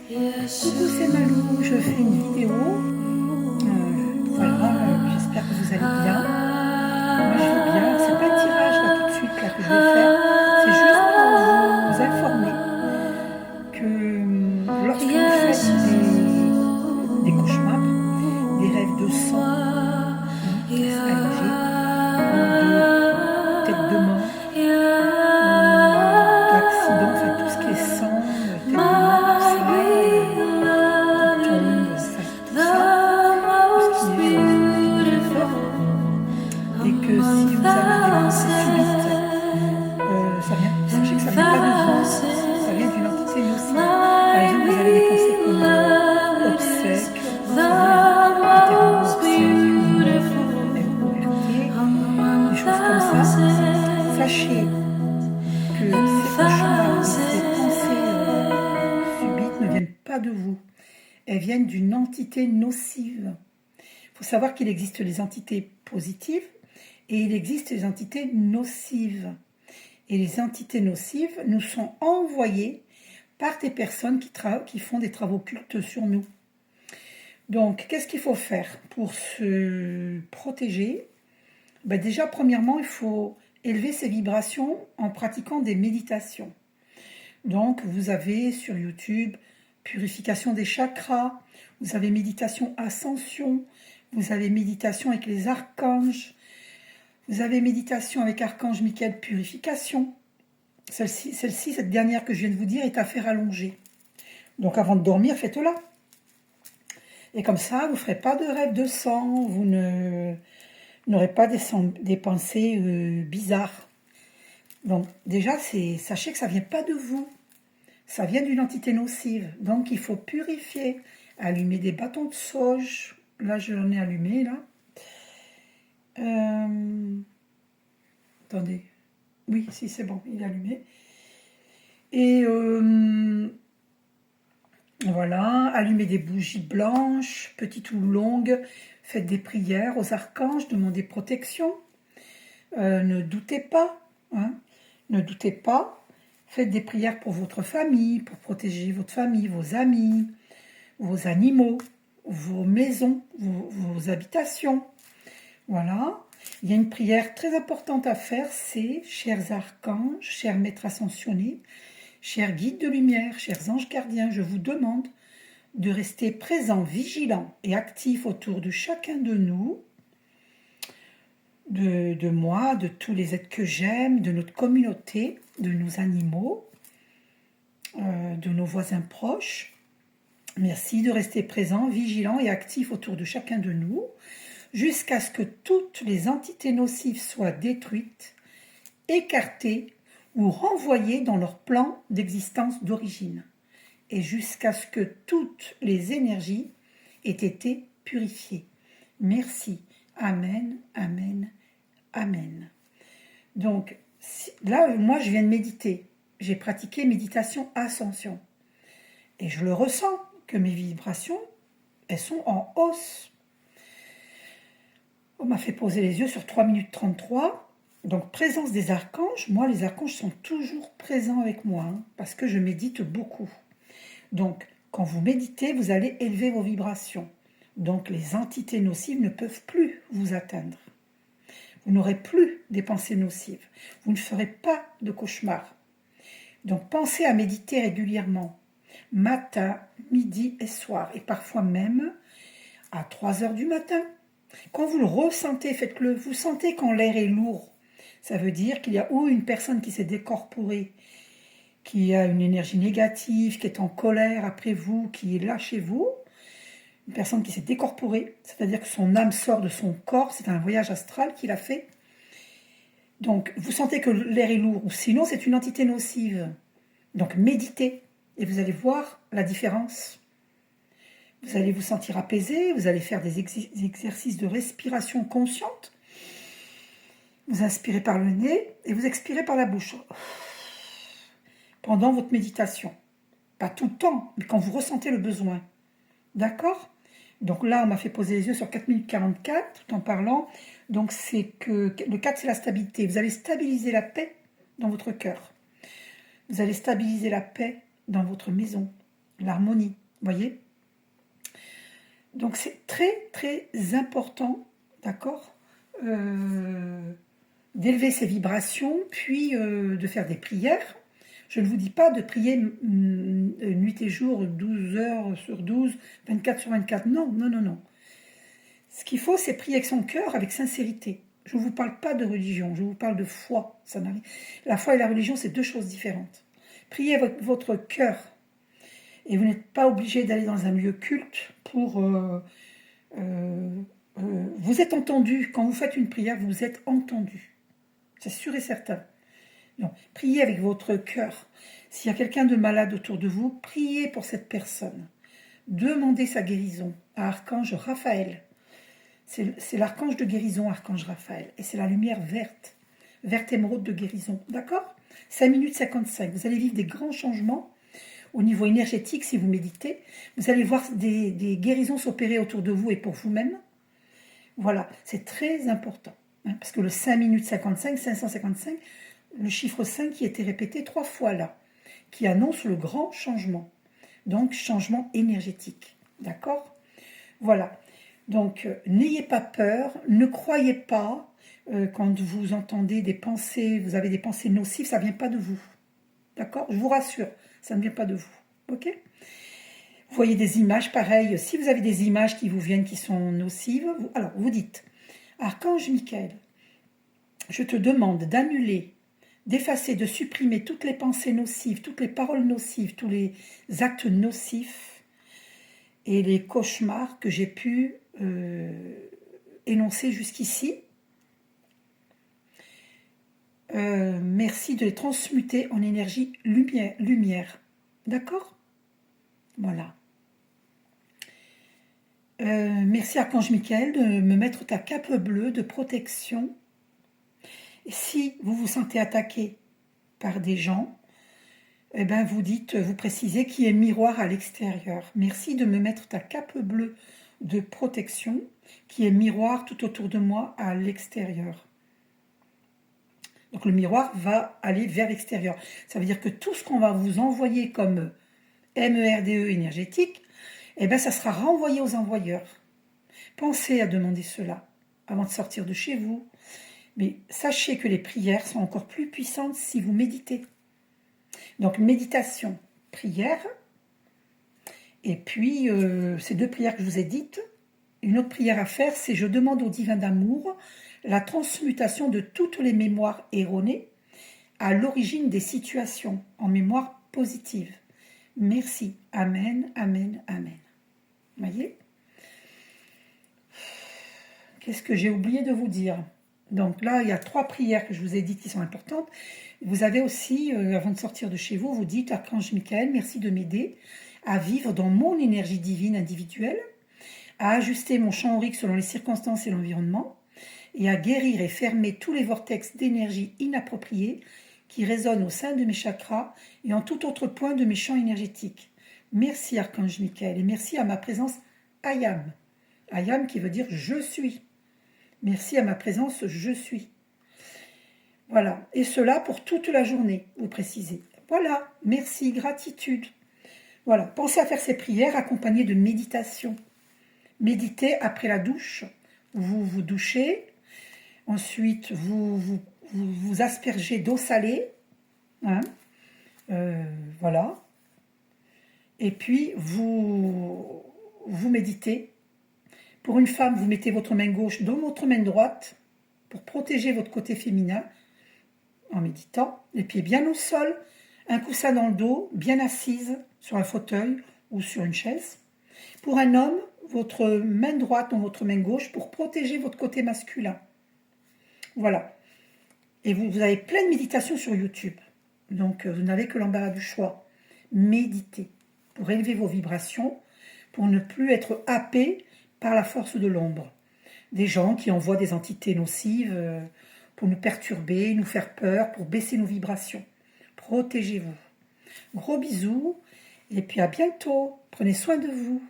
Coucou, c'est Malou, je fais une vidéo. Voilà, j'espère que vous allez bien. Moi je vais bien. C'est pas un tirage là tout de suite là, que je vais faire. C'est juste pour vous informer que lorsque vous faites des cauchemars, des rêves de sang, allégés, ou de tête de mort, ou d'accident, enfin tout ce qui est sang, tête de mort, tout ça, qui tombe, enfin tout ça, tout ce qui est fort, et que si vous avez des pensées subites, sachez que ça vient pas de vous, ça vient d'une entité nocive. Par exemple, vous avez des pensées comme obsèques, vous savez, le terme obsèque, M-O-R-T, des choses comme ça. Sachez que ces cauchemars, ces pensées subites ne viennent pas de vous. Elles viennent d'une entité nocive. Il faut savoir qu'il existe les entités positives et il existe les entités nocives. Et les entités nocives nous sont envoyées par des personnes qui font des travaux occultes sur nous. Donc, qu'est-ce qu'il faut faire pour se protéger? Déjà, premièrement, il faut élever ses vibrations en pratiquant des méditations. Donc, vous avez sur YouTube purification des chakras, vous avez méditation ascension, vous avez méditation avec les archanges, vous avez méditation avec archange Michael purification. Celle-ci, cette dernière que je viens de vous dire, est à faire allonger. Donc avant de dormir, faites-la. Et comme ça, vous ne ferez pas de rêve de sang, vous n'aurez pas des pensées bizarres. Donc déjà, sachez que ça ne vient pas de vous. Ça vient d'une entité nocive. Donc il faut purifier. Allumer des bâtons de sauge. Là, j'en ai allumé, là. Attendez. Oui, si, c'est bon, il est allumé. Et voilà, allumez des bougies blanches, petites ou longues. Faites des prières aux archanges, demandez protection. Ne doutez pas, hein, ne doutez pas. Faites des prières pour votre famille, pour protéger votre famille, vos amis, vos animaux, vos maisons, vos habitations. Voilà. Il y a une prière très importante à faire, c'est « Chers archanges, chers maîtres ascensionnés, chers guides de lumière, chers anges gardiens, je vous demande de rester présents, vigilants et actifs autour de chacun de nous, de moi, de tous les êtres que j'aime, de notre communauté, de nos animaux, de nos voisins proches. Merci de rester présents, vigilants et actifs autour de chacun de nous, jusqu'à ce que toutes les entités nocives soient détruites, écartées ou renvoyées dans leur plan d'existence d'origine, et jusqu'à ce que toutes les énergies aient été purifiées. Merci. Amen, amen, amen. Donc, là, moi, je viens de méditer. J'ai pratiqué méditation ascension. Et je le ressens, que mes vibrations, elles sont en hausse. On m'a fait poser les yeux sur 3 minutes 33. Donc, présence des archanges. Moi, les archanges sont toujours présents avec moi, hein, parce que je médite beaucoup. Donc, quand vous méditez, vous allez élever vos vibrations. Donc, les entités nocives ne peuvent plus vous atteindre. Vous n'aurez plus des pensées nocives. Vous ne ferez pas de cauchemars. Donc, pensez à méditer régulièrement, matin, midi et soir, et parfois même à 3 heures du matin. Quand vous le ressentez, faites-le. Vous sentez quand l'air est lourd. Ça veut dire qu'il y a ou une personne qui s'est décorporée, qui a une énergie négative, qui est en colère après vous, qui est là chez vous. Une personne qui s'est décorporée, c'est-à-dire que son âme sort de son corps, c'est un voyage astral qu'il a fait. Donc, vous sentez que l'air est lourd, ou sinon c'est une entité nocive. Donc, méditez, et vous allez voir la différence. Vous allez vous sentir apaisé, vous allez faire des exercices de respiration consciente. Vous inspirez par le nez et vous expirez par la bouche. Pendant votre méditation. Pas tout le temps, mais quand vous ressentez le besoin. D'accord ? Donc là, on m'a fait poser les yeux sur 4 minutes 44 tout en parlant. Donc c'est que le 4, c'est la stabilité. Vous allez stabiliser la paix dans votre cœur. Vous allez stabiliser la paix dans votre maison. l'harmonie, voyez. Donc c'est très très important, d'accord, d'élever ses vibrations, puis de faire des prières. Je ne vous dis pas de prier nuit et jour, 12 heures sur 12, 24 sur 24. Non, non, non, non. Ce qu'il faut, c'est prier avec son cœur, avec sincérité. Je ne vous parle pas de religion, je vous parle de foi. La foi et la religion, c'est deux choses différentes. Priez avec votre cœur. Et vous n'êtes pas obligé d'aller dans un lieu culte pour... vous êtes entendu. Quand vous faites une prière, vous êtes entendu. C'est sûr et certain. Donc, priez avec votre cœur. S'il y a quelqu'un de malade autour de vous, priez pour cette personne. Demandez sa guérison à Archange Raphaël. C'est l'archange de guérison, Archange Raphaël. Et c'est la lumière verte. Verte émeraude de guérison. D'accord ? 5 minutes 55. Vous allez vivre des grands changements au niveau énergétique si vous méditez. Vous allez voir des guérisons s'opérer autour de vous et pour vous-même. Voilà, c'est très important. Parce que le 5 minutes 55, 555, le chiffre 5 qui a été répété 3 fois là, qui annonce le grand changement. Donc, changement énergétique. D'accord ? Voilà. Donc, n'ayez pas peur, ne croyez pas quand vous entendez des pensées, vous avez des pensées nocives, ça ne vient pas de vous. D'accord ? Je vous rassure, ça ne vient pas de vous. Ok ? Vous voyez des images pareilles. Si vous avez des images qui vous viennent qui sont nocives, alors vous dites, Archange Michael, je te demande d'annuler, d'effacer, de supprimer toutes les pensées nocives, toutes les paroles nocives, tous les actes nocifs et les cauchemars que j'ai pu énoncer jusqu'ici. Merci de les transmuter en énergie lumière. D'accord ? Voilà. Merci Archange Michael de me mettre ta cape bleue de protection. Et si vous vous sentez attaqué par des gens, eh ben vous précisez qui est miroir à l'extérieur. Merci de me mettre ta cape bleue de protection qui est miroir tout autour de moi à l'extérieur. Donc le miroir va aller vers l'extérieur. Ça veut dire que tout ce qu'on va vous envoyer comme MERDE énergétique, eh ben ça sera renvoyé aux envoyeurs. Pensez à demander cela avant de sortir de chez vous. Mais sachez que les prières sont encore plus puissantes si vous méditez. Donc méditation, prière. Et puis ces deux prières que je vous ai dites, une autre prière à faire, c'est je demande au divin d'amour la transmutation de toutes les mémoires erronées à l'origine des situations en mémoire positive. Merci. Amen, amen, amen. Vous voyez ? Qu'est-ce que j'ai oublié de vous dire ? Donc là, il y a 3 prières que je vous ai dites qui sont importantes. Vous avez aussi, avant de sortir de chez vous, vous dites, Archange Michael, merci de m'aider à vivre dans mon énergie divine individuelle, à ajuster mon champ aurique selon les circonstances et l'environnement, et à guérir et fermer tous les vortex d'énergie inappropriés qui résonnent au sein de mes chakras et en tout autre point de mes champs énergétiques. Merci Archange Michael et merci à ma présence Ayam. Ayam qui veut dire je suis. Merci à ma présence je suis. Voilà, et cela pour toute la journée, vous précisez. Voilà, merci, gratitude. Voilà, pensez à faire ces prières accompagnées de méditation. Méditez après la douche, vous vous douchez, ensuite vous aspergez d'eau salée, hein, voilà, et puis vous méditez. Pour une femme, vous mettez votre main gauche dans votre main droite pour protéger votre côté féminin en méditant, les pieds bien au sol, un coussin dans le dos, bien assise sur un fauteuil ou sur une chaise. Pour un homme, votre main droite dans votre main gauche pour protéger votre côté masculin. Voilà. Et vous avez plein de méditations sur YouTube. Donc, vous n'avez que l'embarras du choix. Méditez pour élever vos vibrations, pour ne plus être happé par la force de l'ombre. Des gens qui envoient des entités nocives pour nous perturber, nous faire peur, pour baisser nos vibrations. Protégez-vous. Gros bisous et puis à bientôt. Prenez soin de vous.